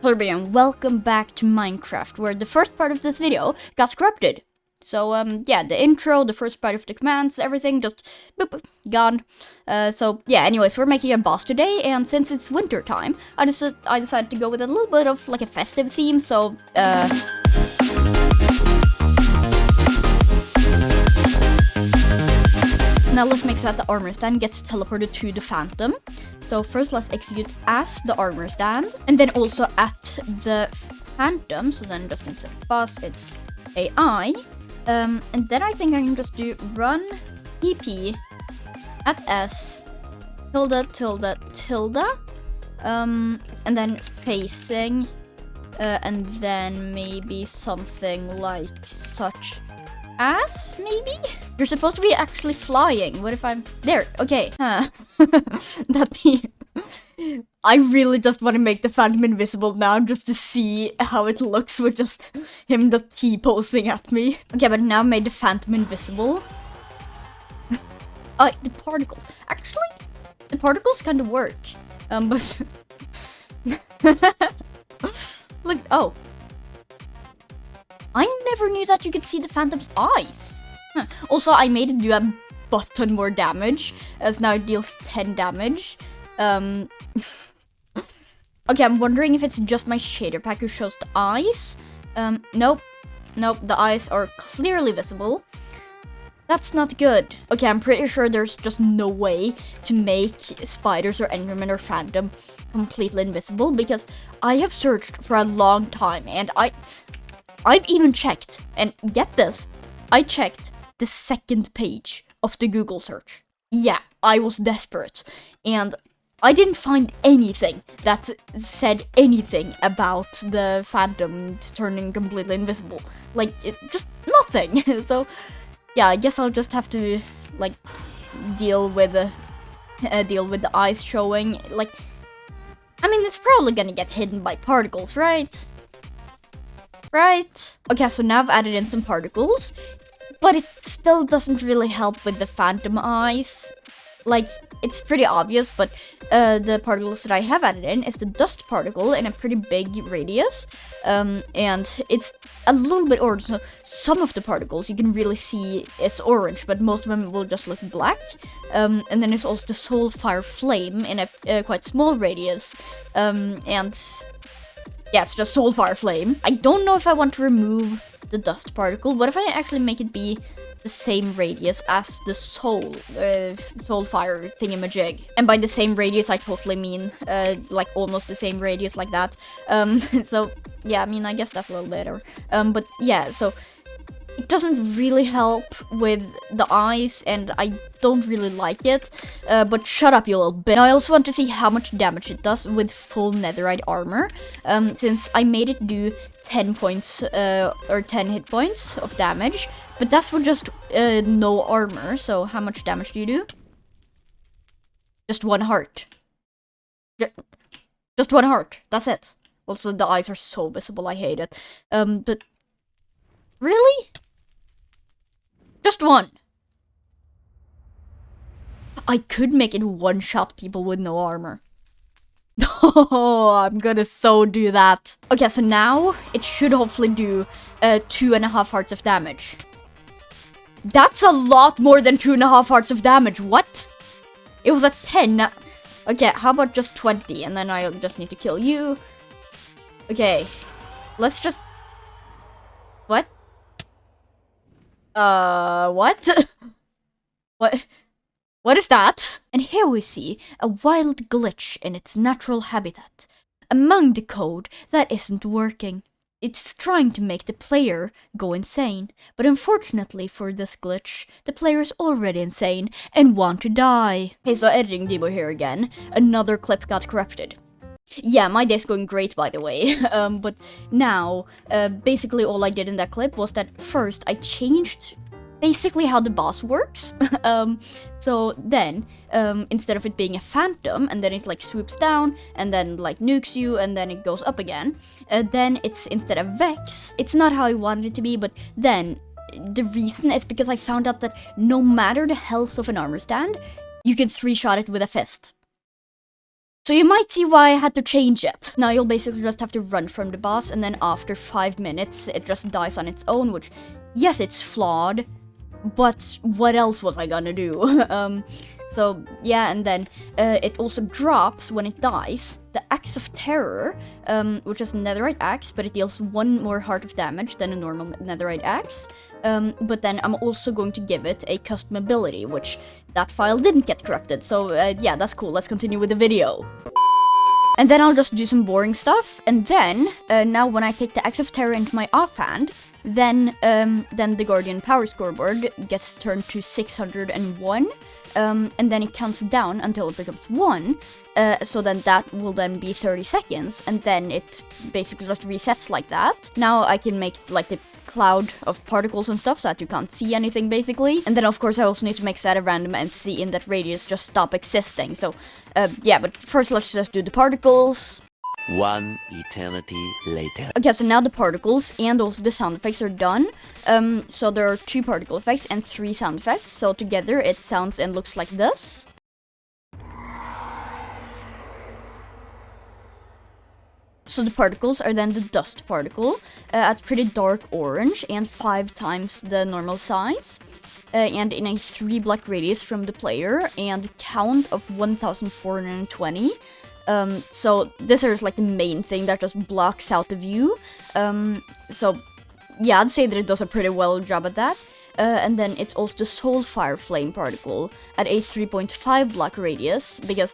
Hello everyone, welcome back to Minecraft, where the first part of this video got corrupted. So, yeah, the intro, the first part of the commands, everything just, boop, gone. So, yeah, anyways, we're making a boss today, and since it's winter time, I decided to go with a little bit of, like, a festive theme, so, So now let's make sure that the armor stand gets teleported to the phantom. So first let's execute as the armor stand, and then also at the phantom, so then just instead of boss, it's AI. And then I think I can just do run pp at s tilde tilde tilde, and then facing, and then maybe something like such as, maybe? You're supposed to be actually flying. What if I'm there? Okay. I really just want to make the phantom invisible now, just to see how it looks with just him just T-posing at me. Okay, but now I made the phantom invisible. The particles. Actually, the particles kind of work. But look. Oh. I never knew that you could see the phantom's eyes. Also, I made it do a button more damage, as now it deals 10 damage. Okay, I'm wondering if it's just my shader pack who shows the eyes. Nope, the eyes are clearly visible. That's not good. Okay, I'm pretty sure there's just no way to make spiders or enderman or phantom completely invisible, because I have searched for a long time, and I've even checked, and get this, I checked the second page of the Google search. Yeah, I was desperate, and I didn't find anything that said anything about the phantom turning completely invisible. Like, just nothing. So, yeah, I guess I'll just have to, like, deal with the eyes showing. Like, I mean, it's probably gonna get hidden by particles, right? Right? Okay, so now I've added in some particles, but it still doesn't really help with the phantom eyes. Like, it's pretty obvious, but the particles that I have added in is the dust particle in a pretty big radius, and it's a little bit orange, so some of the particles you can really see is orange, but most of them will just look black. And then there's also the soulfire flame in a quite small radius, and yeah, it's just soulfire flame. I don't know if I want to remove the dust particle. What if I actually make it be the same radius as the soulfire thingamajig? And by the same radius, I totally mean, like, almost the same radius, like that. So, yeah, I mean, I guess that's a little better. But, yeah, so it doesn't really help with the eyes, and I don't really like it. But shut up, you little bit. I also want to see how much damage it does with full netherite armor, since I made it do 10 points, or 10 hit points of damage, but that's for just no armor. So how much damage do you do? Just 1 heart. Just 1 heart. That's it. Also, the eyes are so visible. I hate it. But really? Just 1. I could make it one-shot people with no armor. Oh, I'm gonna so do that. Okay, so now it should hopefully do 2.5 hearts of damage. That's a lot more than 2.5 hearts of damage. What? It was at 10. Okay, how about just 20? And then I'll just need to kill you. Okay, let's just... What? What? What is that? And here we see a wild glitch in its natural habitat. Among the code that isn't working. It's trying to make the player go insane, but unfortunately for this glitch, the player is already insane and want to die. Okay, so editing Debo here again. Another clip got corrupted. Yeah, my day's going great, by the way. But now, basically all I did in that clip was that first I changed basically how the boss works. So then, instead of it being a phantom, and then it like swoops down, and then like nukes you, and then it goes up again, then it's instead of Vex. It's not how I wanted it to be, but then the reason is because I found out that no matter the health of an armor stand, you can 3-shot it with a fist. So you might see why I had to change it. Now you'll basically just have to run from the boss, and then after 5 minutes, it just dies on its own, which, yes, it's flawed, but what else was I gonna do? So yeah, and then it also drops when it dies the Axe of Terror, which is a netherite axe, but it deals 1 more heart of damage than a normal netherite axe. But then I'm also going to give it a custom ability, which that file didn't get corrupted. So yeah, that's cool. Let's continue with the video. And then I'll just do some boring stuff, and then now when I take the Axe of Terror into my offhand, then the Guardian Power Scoreboard gets turned to 601, and then it counts down until it becomes 1, so then that will then be 30 seconds, and then it basically just resets like that. Now I can make like the cloud of particles and stuff so that you can't see anything basically, and then of course I also need to make that a random entity in that radius just stop existing. So yeah, but first let's just do the particles. 1 eternity later. Okay, so now the particles and also the sound effects are done. So there are 2 particle effects and 3 sound effects. So together it sounds and looks like this. So the particles are then the dust particle at pretty dark orange and 5 times the normal size. And in a 3 block radius from the player and count of 1420. So this is like the main thing that just blocks out the view. So yeah, I'd say that it does a pretty well job at that. And then it's also the Soulfire Flame particle at a 3.5 block radius, because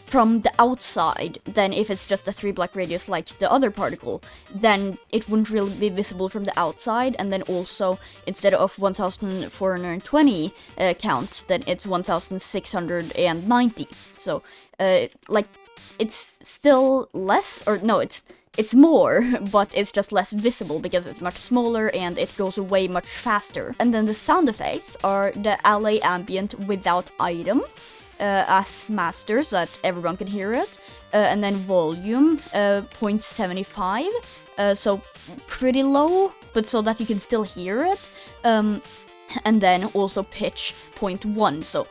from the outside, then if it's just a 3 block radius like the other particle, then it wouldn't really be visible from the outside, and then also, instead of 1420 count, then it's 1690. So, like, it's still less, or no, it's more, but it's just less visible because it's much smaller and it goes away much faster. And then the sound effects are the alley ambient without item as master, so that everyone can hear it, and then volume 0.75, so pretty low, but so that you can still hear it, and then also pitch 0.1, so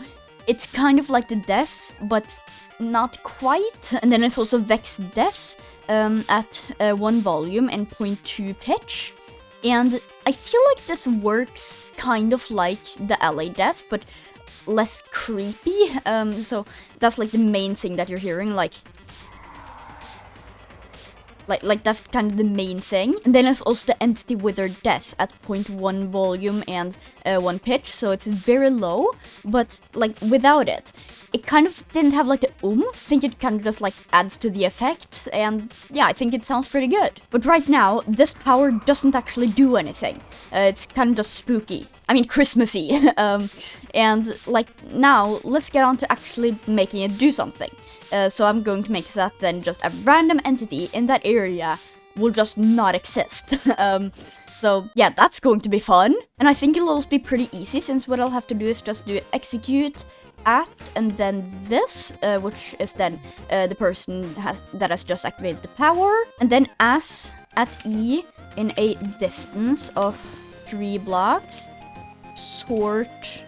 it's kind of like the death, but not quite. And then it's also Vex Death at 1 volume and 0.2 pitch. And I feel like this works kind of like the LA Death, but less creepy. So that's like the main thing that you're hearing, like that's kind of the main thing. And then it's also the Entity Withered Death at 0.1 volume and 1 pitch, so it's very low, but like without it, it kind of didn't have like the oomph. I think it kind of just like adds to the effect, and yeah, I think it sounds pretty good. But right now, this power doesn't actually do anything. It's kind of just spooky. I mean, Christmassy. And like now, let's get on to actually making it do something. So I'm going to make that then just a random entity in that area will just not exist. So yeah, that's going to be fun. And I think it'll also be pretty easy, since what I'll have to do is just do execute at, and then this, which is then the person that has just activated the power. And then as at E in a distance of 3 blocks, sort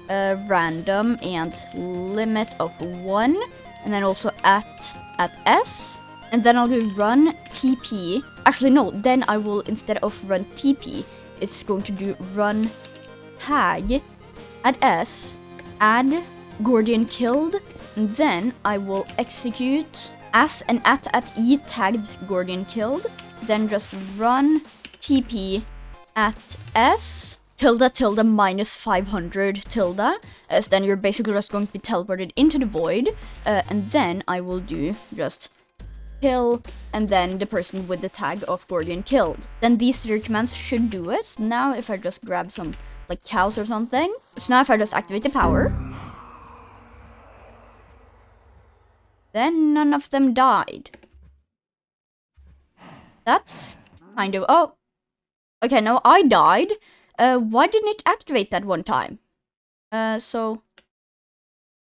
random and limit of 1. And then also at S, and then I'll do run TP. Actually, no, then I will, instead of run TP, it's going to do run tag at S, add Guardian killed, and then I will execute as and at E tagged Guardian killed, then just run TP at S, tilde minus 500 tilde, so then you're basically just going to be teleported into the void, and then I will do just kill, and then the person with the tag of Guardian killed. Then these 3 commands should do it. Now if I just grab some like cows or something, so now if I just activate the power, then none of them died. That's kind of, oh, okay, no, I died. Why didn't it activate that one time? So...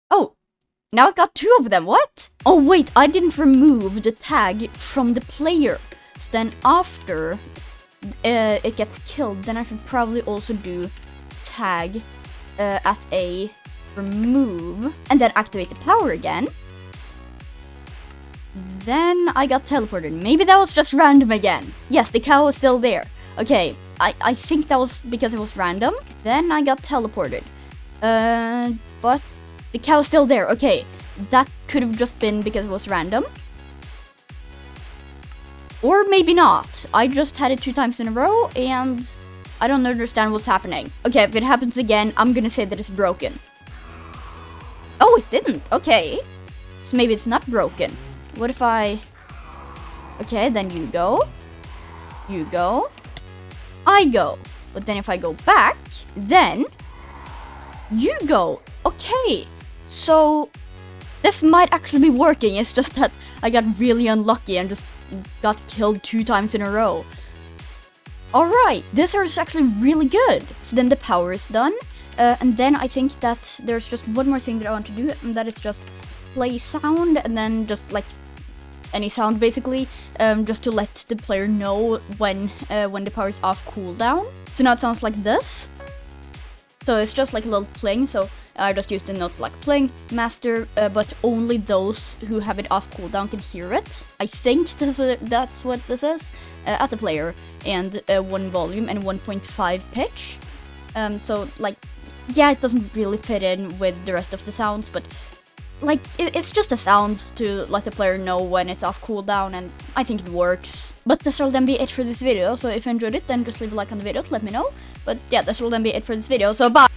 Oh, now I got 2 of them, what? Oh wait, I didn't remove the tag from the player. So then after it gets killed, then I should probably also do tag at a remove, and then activate the power again. Then I got teleported. Maybe that was just random again. Yes, the cow was still there. Okay, I think that was because it was random. Then I got teleported. But the cow was still there. Okay, that could have just been because it was random. Or maybe not. I just had it 2 times in a row and I don't understand what's happening. Okay, if it happens again, I'm gonna say that it's broken. Oh, it didn't. Okay. So maybe it's not broken. What if I... Okay, then you go. You go. I go. But then if I go back, then you go. Okay. So this might actually be working. It's just that I got really unlucky and just got killed 2 times in a row. Alright, this is actually really good. So then the power is done. And then I think that there's just one more thing that I want to do, and that is just play sound, and then just like any sound basically, just to let the player know when the power is off cooldown. So now it sounds like this. So it's just like a little pling, so I just used the note like pling, master, but only those who have it off cooldown can hear it. I think that's what this is, at the player, and 1 volume and 1.5 pitch. So like, yeah, it doesn't really fit in with the rest of the sounds, but like, it's just a sound to let the player know when it's off cooldown, and I think it works. But this will then be it for this video, so if you enjoyed it, then just leave a like on the video to let me know. But yeah, this will then be it for this video, so bye!